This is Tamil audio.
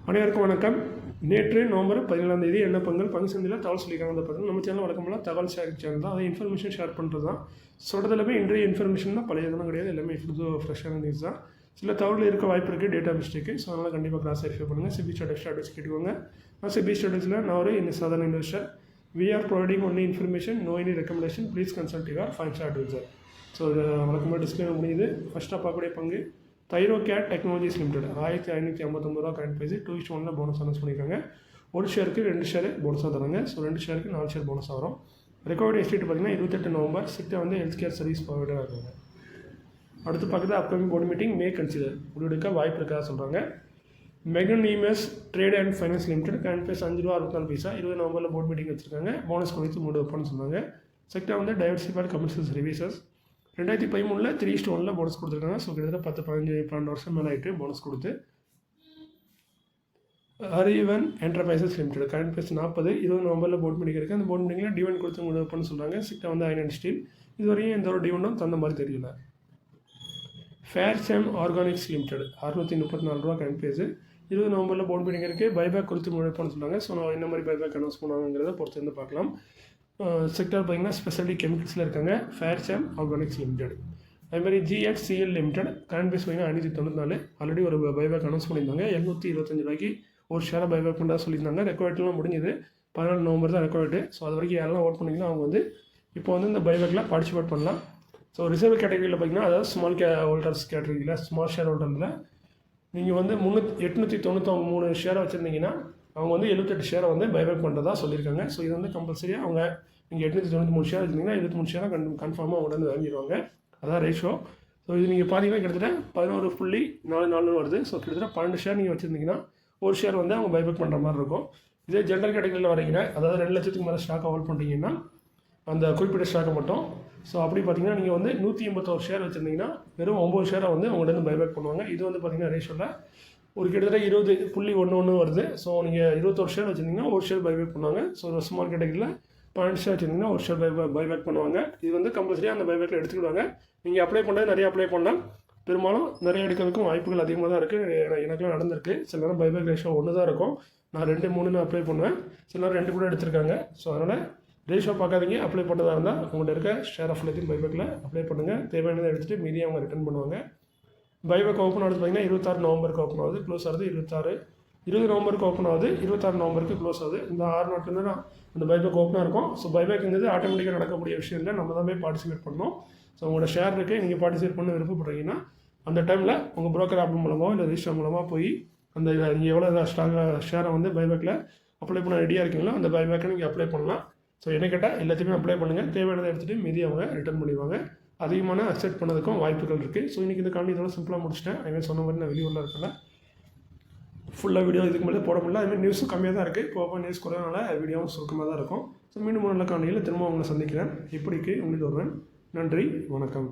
அனைவருக்கும் வணக்கம். நேற்று நவம்பர் 17 என்ன பங்கு சந்தையில் தகவல் சொல்லியிருக்காங்க. பார்த்தீங்கன்னா நம்ம சேனல் வழக்கமெல்லாம் தகவல் ஷேரிங் சேனல் தான். அதை இன்ஃபர்மேஷன் ஷேர் பண்ணுறது தான். சொல்கிறது எல்லாமே இன்றைய இன்ஃபர்மேஷன் தான், பழைய இதெல்லாம் கிடையாது. எல்லாமே ஃப்ரெஷ்ஷான நியூஸ் தான். சில தகவல் இருக்க வாய்ப்பு இருக்குது, டேட்டா மிஸ்டேக்கு. ஸோ அதனால் கண்டிப்பாக கிராஸ் வெரிஃபை பண்ணுங்கள். சிபி ஸ்டாட்டஸ் கேட்டுக்கோங்க. சிபி ஸ்டாட்டஸில் நான் ஒரு சாதாரண investor. We are providing only information, no any recommendation. Please consult your financial advisor. So இது வழக்கமாக டிஸ்பிளே முடியுது. ஃபஸ்ட்டாக பார்க்கக்கூடிய பங்கு Thyrocare technologies limited 1559 current price 2:1 bonus announce பண்ணியிருக்காங்க. ஒரு ஷேருக்கு 2 ஷேர் போனஸாக தராங்க. ஸோ 2 ஷேருக்கு 4 ஷேர் போனஸாக வரும். ரெக்கார்டு எஸ்டேட் பார்த்தீங்கன்னா 28 நவம்பர். சிக்டா ஹெல்த் கேர் சர்வீஸ் ப்ரொவைடராக இருக்காங்க. அடுத்து பார்க்குறது upcoming board meeting may consider முடிவெடுக்க வாய்ப்பு இருக்கா சொல்கிறாங்க. மெகன் EMS trade and finance limited current price ₹5.64 20 நவம்பரில் போர்டு மீட்டிங் வச்சுருக்காங்க. போனஸ் கொடுத்து மூடு வைப்போம்னு சொன்னாங்க. Sector diversified commercial services 2013 3:1 bonus கொடுத்துருக்காங்க. ஸோ கிட்டத்தட்ட 10-12 வருஷம் மேலே ஆகிட்டு போனஸ் கொடுத்து. ஹரிவன் என்டர்பிரைசஸ் லிமிடெட் கரண்ட் ப்ரைஸ் 40 20 நவம்பரில் போர்டு மீட்டிங் இருக்குது. அந்த போர்டு மீட்டிங்கில் டிவெண்ட் கொடுத்து மூடு வைப்போம்னு சொல்கிறாங்க. செக்டர் அயர்ன் அண்ட் ஸ்டீல் இதுவரையும் எந்த ஒரு டிவெண்டும் தந்த மாதிரி தெரியல. ஃபேர்சேம் ஆர்கானிக்ஸ் லிமிடெட் ₹634 கரண்ட் ப்ரைஸ் 20 நவம்பரில் போர்டு மீட்டிங் இருக்குது. பைபேக் கொடுத்து மூடு வைப்போம்னு சொன்னாங்க. ஸோ நான் என்ன மாதிரி பைபேக் அனௌன்ஸ் பண்ணுவாங்கிறத பொறுத்து வந்து பார்க்கலாம். செக்டர் பார்த்திங்கன்னா ஸ்பெஷாலிட்டி கெமிக்கல்ஸில் இருக்காங்க. ஃபேர்சேம் ஆர்கானிக்ஸ் லிமிடெட். அதேமாதிரி GHCL லிமிடெட் கரண்ட் ப்ரைஸ் பார்த்திங்கன்னா 594 ஆல்ரெடி ஒரு பைபேக் அனௌன்ஸ் பண்ணியிருந்தாங்க. ₹725 ஒரு ஷேரை பைபேக் பண்ணுறதா சொல்லியிருந்தாங்க. ரெக்கார்ட்லாம் முடிஞ்சது. 14 நவம்பர் தான் ரெக்கார்டு. ஸோ அது வரைக்கும் யாரெல்லாம் ஓட் பண்ணிங்கன்னா அவங்க வந்து இப்போ வந்து இந்த பைபேக்கில் பார்ட்டிசிபேட் பண்ணலாம். ஸோ ரிசர்வ் கேட்டகரியில் பார்த்திங்கன்னா அதாவது ஸ்மால் ஹோல்டர்ஸ் கேட்டகரியில் ஸ்மால் ஷேர் ஹோல்டரில் நீங்கள் வந்து 893 ஷேரை வச்சுருந்தீங்கன்னா அவங்க வந்து 78 ஷேரை வந்து பைபேக் பண்ணுறதா சொல்லியிருக்காங்க. ஸோ இது வந்து கம்பல்சரியாக அவங்க நீங்கள் 893 ஷேர் வச்சுருந்தீங்கன்னா 73 ஷேராக கன்ஃபார்மாக அவங்க வந்து வாங்கிடுவாங்க. அதான் ரேஷோ. ஸோ இது நீங்கள் பார்த்தீங்கன்னா கிட்டத்தட்ட 11.44 வருது. ஸோ கிட்டத்தட்ட 12 ஷேர் நீங்கள் வச்சுருந்தீங்கன்னா ஒரு ஷேர் வந்து அவங்க பைபேக் பண்ணுற மாதிரி இருக்கும். இதே ஜென்ரல் கேட்டகரியில் வரீங்க, அதாவது 2 லட்சத்துக்கு மேலே ஸ்டாக் ஹோல்ட் பண்ணுறீங்கன்னா அந்த குறிப்பிட்ட ஸ்டாக்கை மட்டும். ஸோ அப்படி பார்த்தீங்கன்னா நீங்கள் வந்து 181 ஷேர் வச்சுருந்தீங்கன்னா வெறும் 9 ஷேரை வந்து அவங்கள்ட்ட வந்து பைபேக் பண்ணுவாங்க. இது வந்து பார்த்தீங்கன்னா ரேஷோவில் ஒரு கிட்டத்தட்ட 20.11 வருது. ஸோ நீங்கள் 21 ஷேர் வச்சுருந்தீங்கன்னா ஒரு ஷேர் பைபேக் பண்ணுவாங்க. ஸோ ஸ்மால் கேட்டகரியில் 12 ஷேர் வச்சுருந்தீங்கன்னா ஒரு ஷேர் பைபேக் பண்ணுவாங்க. இது வந்து கம்பல்சரியாக அந்த பைபேக்கில் எடுத்துக்கிடுவாங்க. நீங்கள் அப்ளை பண்ணுறது நிறைய அப்ளை பண்ணால் பெரும்பாலும் நிறைய எடுக்கிறதுக்கும் வாய்ப்புகள் அதிகமாக தான் இருக்குது. எனக்குலாம் நடந்திருக்கு. சில நேரம் பைபேக் ரேஷோ 1 தான் இருக்கும். நான் 2, 3 அப்ளை பண்ணுவேன். சில நேரம் 2 கூட எடுத்திருக்காங்க. ஸோ அதனால் ரேஷோ பார்க்காதீங்க. அப்ளை பண்ணதாக இருந்தால் உங்கள்கிட்ட இருக்க ஷேர் ஆஃப் எல்லாத்தையும் பைபேக்கில் அப்ளை பண்ணுங்கள். தேவையானதை எடுத்துகிட்டு மீதியை அவங்க ரிட்டர்ன் பண்ணுவாங்க. பைபேக் ஓப்பன் ஆகுது பார்த்திங்கன்னா 26 நவம்பருக்கு ஓப்பன் ஆகுது. க்ளோஸ் ஆகுது 20 நவம்பருக்கு ஓப்பன் ஆகுது. 26 நவம்பருக்கு க்ளோஸ் ஆகுது. இந்த 6 நாட்கள் தான் அந்த பைபேக் ஓப்பனாக இருக்கும். ஸோ பைபேக்குங்கிறது ஆட்டோமேட்டிக்காக நடக்கக்கூடிய விஷயம் இல்லை. நம்ம தான் போய் பார்ட்டிசிபேட் பண்ணணும். ஸோ உங்களோட ஷேர் இருக்குது, நீங்கள் பார்ட்டிசிபேட் பண்ண விருப்பப்படுறீங்கன்னா அந்த டைமில் உங்கள் ப்ரோக்கர் ஆப் மூலமாக இல்லை ரிஜிஸ்டர் மூலமாக போய் அந்த நீங்கள் எவ்வளோ ஷேரை வந்து பைபேக்கில் அப்ளை பண்ண ரெடியாக இருக்கீங்களோ அந்த பைபேக்கை நீங்கள் அப்ளை பண்ணலாம். ஸோ என்ன கேட்டால் எல்லாத்தையுமே அப்ளை பண்ணுங்கள். தேவையானதை எடுத்துகிட்டு மீதி அவங்க ரிட்டர்ன் பண்ணிடுவாங்க. அதிகமான அக்செப்ட் பண்ணதுக்கும் வாய்ப்புகள் இருக்குது. ஸோ இன்றைக்கி இந்த காண்டி இதோட சிம்பிளாக முடிச்சிட்டேன். அதுமாதிரி சொன்ன மாதிரி நான் வெளியூரில் இருக்கல ஃபுல்லாக வீடியோ இதுக்கு மேலே போட முடியல. அதுமாதிரி நியூஸும் கம்மியாக தான் இருக்குது. இப்போ நியூஸ் குறையனால வீடியோவும் சுருக்கமாக தான் இருக்கும். ஸோ மீண்டும் நல்ல காண்டியில் திரும்ப உங்களை சந்திக்கிறேன். இப்படிக்கு உங்களுக்கு வருவேன். நன்றி, வணக்கம்.